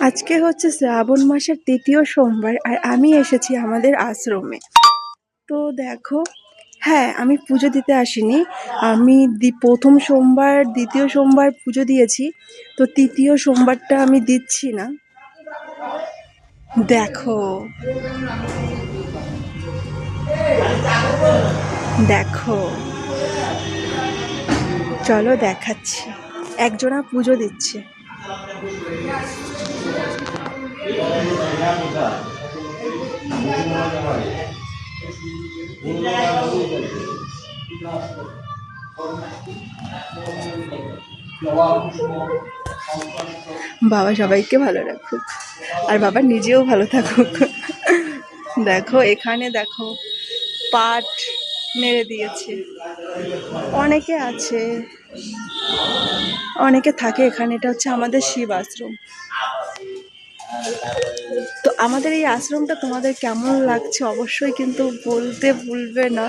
আজকে হচ্ছে শ্রাবণ মাসের তৃতীয় সোমবার আর আমি এসেছি আমাদের আশ্রমে। তো দেখো, হ্যাঁ আমি পুজো দিতে আসিনি। আমি প্রথম সোমবার দ্বিতীয় সোমবার পুজো দিয়েছি, তো তৃতীয় সোমবারটা আমি দিচ্ছি না। দেখো দেখো, চলো দেখাচ্ছি। একজনা পুজো দিচ্ছে। বাবা সবাইকে ভালো রাখুক, আর বাবা নিজেও ভালো থাকুক। দেখো এখানে দেখো, পাট নেড়ে দিয়েছে। অনেকে আছে, অনেকে থাকে এখানে। এটা হচ্ছে আমাদের শিব আশ্রম। তো আমাদের এই আশ্রমটা তোমাদের কেমন লাগছে অবশ্যই কিন্তু বলতে ভুলবে না।